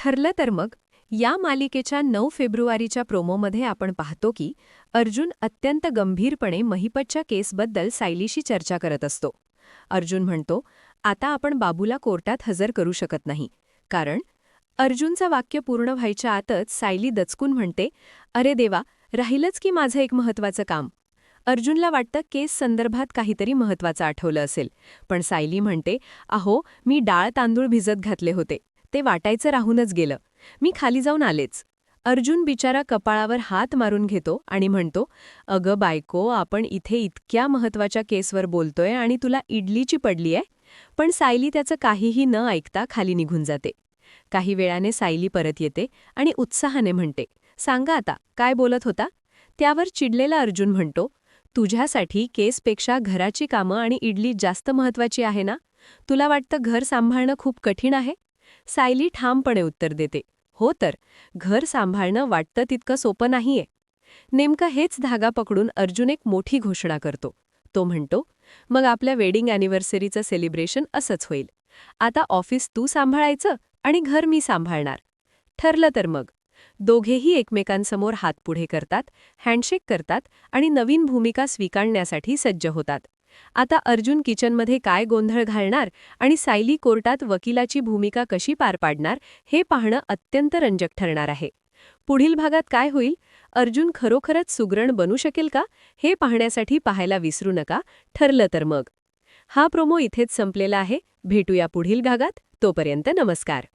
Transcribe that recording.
ठरलं तर मग या मालिकेच्या 9 फेब्रुवारीच्या प्रोमोमध्ये आपण पाहतो की अर्जुन अत्यंत गंभीरपणे महिपतच्या केसबद्दल सायलीशी चर्चा करत असतो. अर्जुन म्हणतो, आता आपण बाबूला कोर्टात हजर करू शकत नाही, कारण अर्जुनचं वाक्य पूर्ण व्हायच्या आतच सायली दचकून म्हणते, अरे देवा, राहिलंच की माझं एक महत्त्वाचं काम. अर्जुनला वाटतं केस संदर्भात काहीतरी महत्त्वाचं आठवलं असेल, पण सायली म्हणते, अहो, मी डाळ तांदूळ भिजत घातले होते, ते वाटायचं राहूनच गेलं, मी खाली जाऊन आलेच. अर्जुन बिचारा कपाळावर हात मारून घेतो आणि म्हणतो, अगं बायको, आपण इथे इतक्या महत्त्वाच्या केसवर बोलतोय आणि तुला इडलीची पडली आहे. पण सायली त्याचं काहीही न ऐकता खाली निघून जाते. काही वेळाने सायली परत येते आणि उत्साहाने म्हणते, सांगा आता, काय बोलत होता? त्यावर चिडलेला अर्जुन म्हणतो, तुझ्यासाठी केसपेक्षा घराची कामं आणि इडली जास्त महत्त्वाची आहे ना? तुला वाटतं घर सांभाळणं खूप कठीण आहे? सायली ठामपणे उत्तर देते, हो तर, घर सांभाळणं वाटतं तितकं सोपं नाहीये. नेमकं हेच धागा पकडून अर्जुन एक मोठी घोषणा करतो. तो म्हणतो, मग आपल्या वेडिंग अॅनिव्हर्सरीचं सेलिब्रेशन असंच होईल. आता ऑफिस तू सांभाळायचं आणि घर मी सांभाळणार. ठरलं तर मग. दोघेही एकमेकांसमोर हात पुढे करतात, हँडशेक करतात आणि नवीन भूमिका स्वीकारण्यासाठी सज्ज होतात. आता अर्जुन किचनमध्ये काय गोंधळ घालणार आणि सायली कोर्टात वकिलाची भूमिका कशी पार पाडणार हे पाहणं अत्यंत रंजक ठरणार आहे. पुढील भागात काय होईल? अर्जुन खरोखरच सुगरण बनू शकेल का? हे पाहण्यासाठी पाहायला विसरू नका. ठरलं तर मग. हा प्रोमो इथेच संपलेला आहे. भेटूया पुढील भागात. तोपर्यंत नमस्कार.